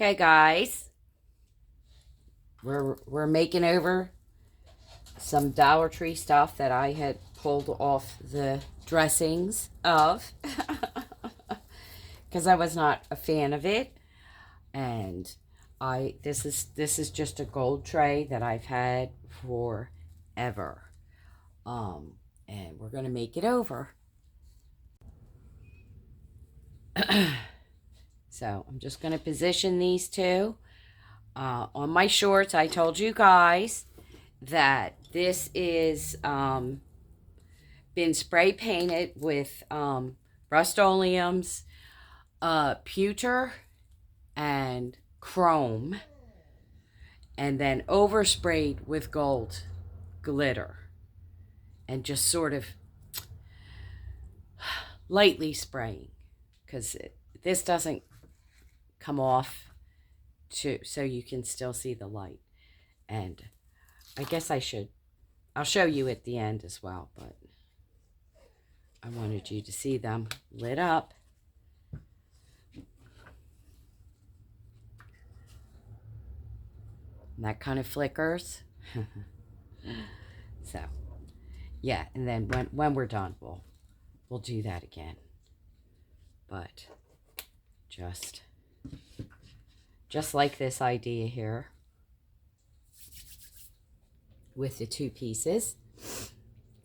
Okay, guys, we're making over some Dollar Tree stuff that I had pulled off the dressings of because I was not a fan of it. And this is just a gold tray that I've had forever. And we're gonna make it over. So I'm just gonna position these two. On my shorts, I told you guys that this is been spray painted with Rust-Oleum's pewter and chrome, and then oversprayed with gold glitter, and just sort of lightly spraying because this doesn't come off so you can still see the light. And I guess I'll show you at the end as well, but I wanted you to see them lit up. And that kind of flickers. So, yeah, and then when we're done, we'll do that again. But just like this idea here with the two pieces.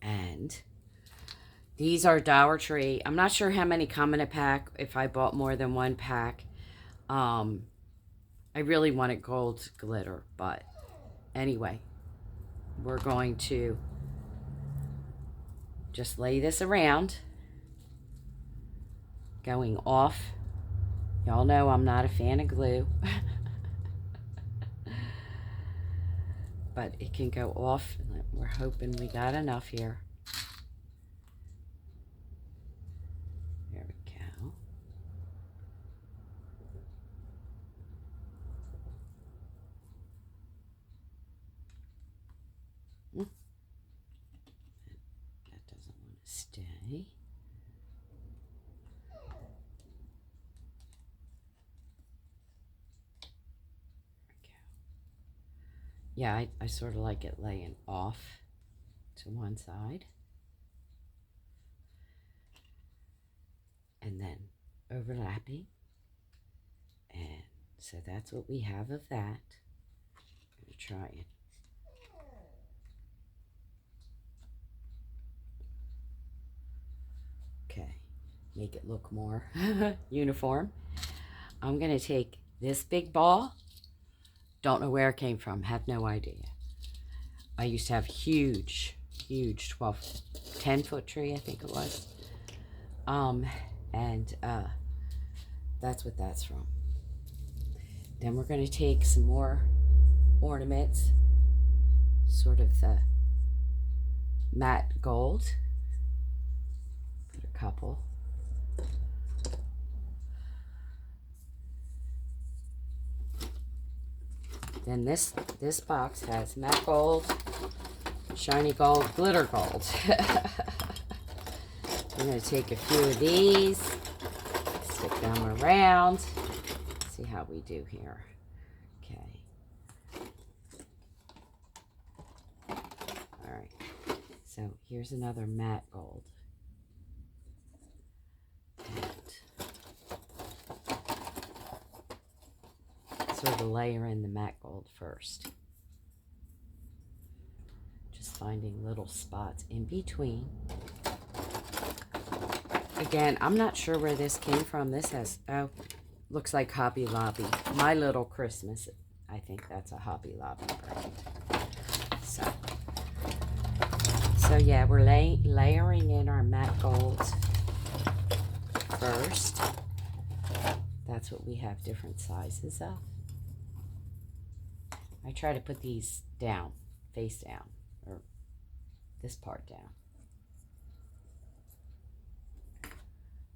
And these are Dollar Tree. I'm not sure how many come in a pack if I bought more than one pack. I really wanted gold glitter, but anyway, we're going to just lay this around, going off. Y'all know I'm not a fan of glue. But it can go off. We're hoping we got enough here. There we go. That doesn't want to stay. Yeah, I sort of like it laying off to one side. And then overlapping. And so that's what we have of that. I'm going to try it. Okay, make it look more uniform. I'm going to take this big ball. Don't know where it came from. Have no idea. I used to have huge 10-foot tree, I think it was. That's what that's from. Then we're going to take some more ornaments, sort of the matte gold. Put a couple. Then this box has matte gold, shiny gold, glitter gold. I'm going to take a few of these, stick them around, see how we do here. Okay. All right. So here's another matte gold. Sort of layer in the matte gold first. Just finding little spots in between. Again, I'm not sure where this came from. This has, looks like Hobby Lobby. My Little Christmas. I think that's a Hobby Lobby brand. So yeah, we're layering in our matte gold first. That's what we have different sizes of. I try to put these down, face down, or this part down.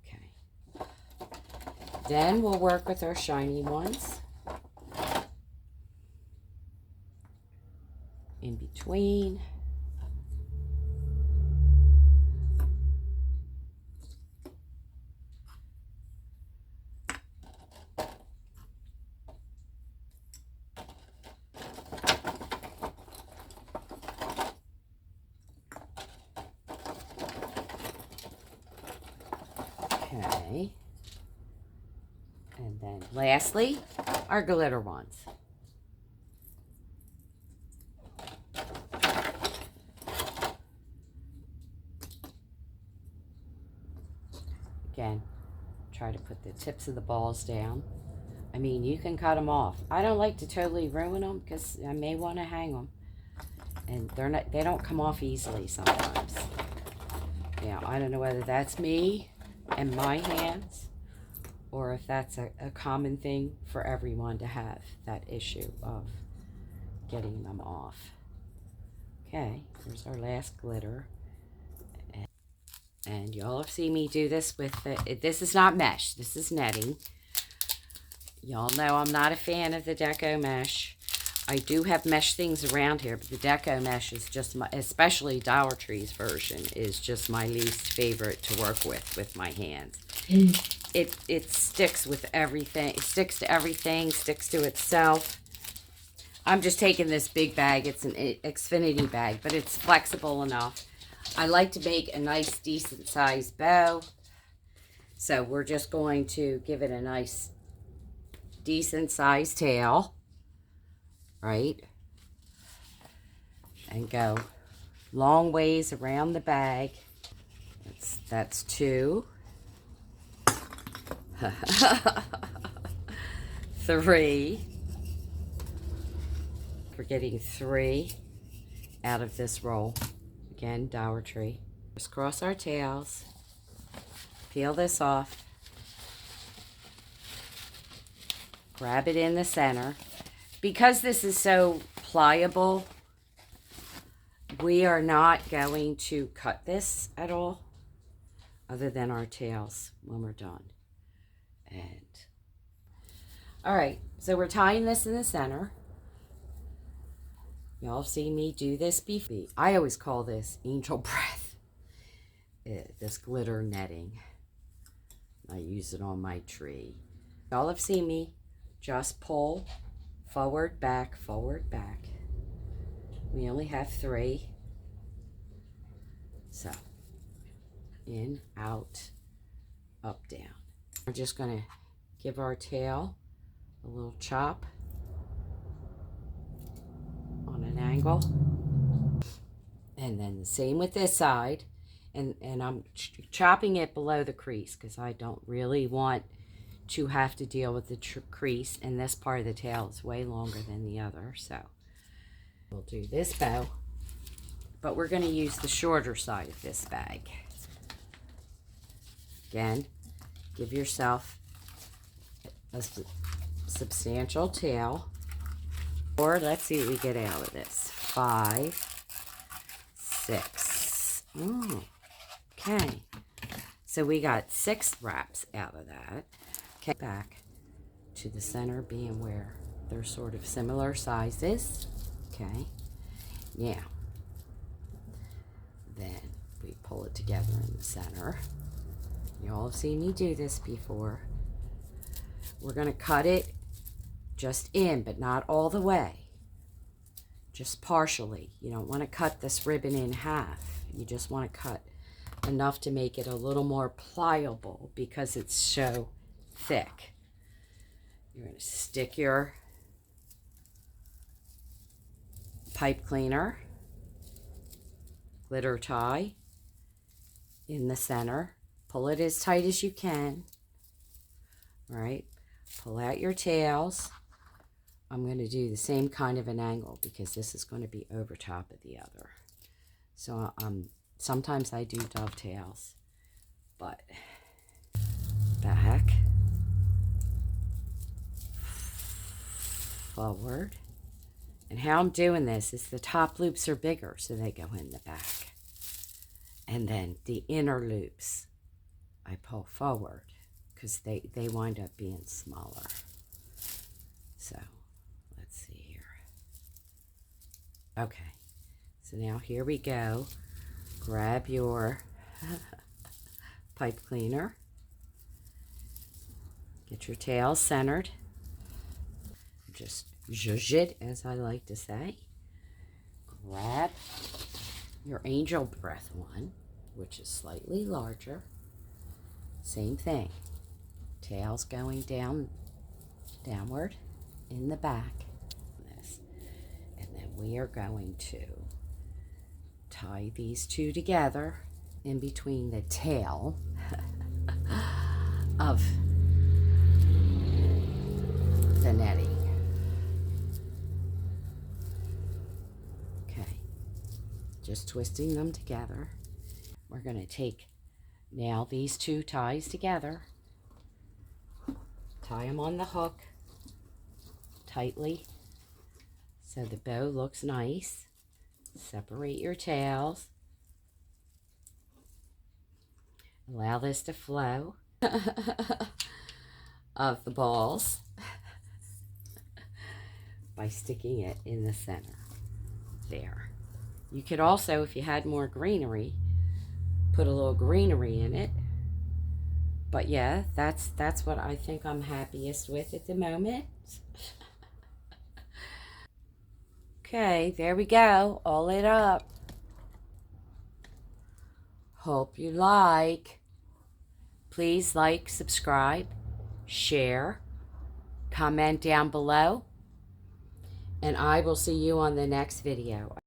Okay. Then we'll work with our shiny ones in between. Okay. And then lastly, our glitter ones. Again, try to put the tips of the balls down. I mean, you can cut them off. I don't like to totally ruin them because I may want to hang them. And they don't come off easily sometimes. Now, I don't know whether that's me and my hands, or if that's a common thing for everyone to have, that issue of getting them off. Okay, here's our last glitter. And y'all have seen me do this with this is not mesh, this is netting. Y'all know I'm not a fan of the deco mesh. I do have mesh things around here, but the deco mesh is just especially Dollar Tree's version, is just my least favorite to work with my hands. It sticks with everything. It sticks to everything, sticks to itself. I'm just taking this big bag. It's an Xfinity bag, but it's flexible enough. I like to make a nice, decent sized bow. So we're just going to give it a nice, decent sized tail. Right? And go long ways around the bag. That's 2. 3. We're getting 3 out of this roll. Again, Dollar Tree. Just cross our tails. Peel this off. Grab it in the center. Because this is so pliable, we are not going to cut this at all, other than our tails when we're done. And all right, so we're tying this in the center. Y'all have seen me do this before. I always call this angel breath, this glitter netting. I use it on my tree. Y'all have seen me just pull forward, back, forward, back. We only have 3. So, in, out, up, down. We're just going to give our tail a little chop on an angle. And then the same with this side. And I'm chopping it below the crease because I don't really want to have to deal with the crease, and this part of the tail is way longer than the other. So we'll do this bow, but we're going to use the shorter side of this bag. Again, give yourself a substantial tail, or let's see what we get out of this. 5, 6. Okay, so we got 6 wraps out of that. Okay, back to the center, being where they're sort of similar sizes. Okay, now then we pull it together in the center. You all have seen me do this before. We're going to cut it just in, but not all the way, just partially. You don't want to cut this ribbon in half. You just want to cut enough to make it a little more pliable because it's so thick. You're going to stick your pipe cleaner, glitter tie in the center. Pull it as tight as you can. All right, pull out your tails. I'm going to do the same kind of an angle because this is going to be over top of the other. So sometimes I do dovetails, but back, forward. And how I'm doing this is the top loops are bigger, so they go in the back. And then the inner loops, I pull forward because they wind up being smaller. So let's see here. Okay, so now here we go. Grab your pipe cleaner. Get your tail centered. Just zhuzh it, as I like to say. Grab your angel breath one, which is slightly larger. Same thing. Tails going downward in the back. And then we are going to tie these two together in between the tail of the netting. Okay, just twisting them together. We're going to take now these two ties together, tie them on the hook tightly so the bow looks nice. Separate your tails. Allow this to flow of the balls by sticking it in the center there. You could also, if you had more greenery, put a little greenery in it. But yeah, that's what I think I'm happiest with at the moment. Okay, there we go, all lit up. Hope you like. Please like, subscribe, share, comment down below, and I will see you on the next video.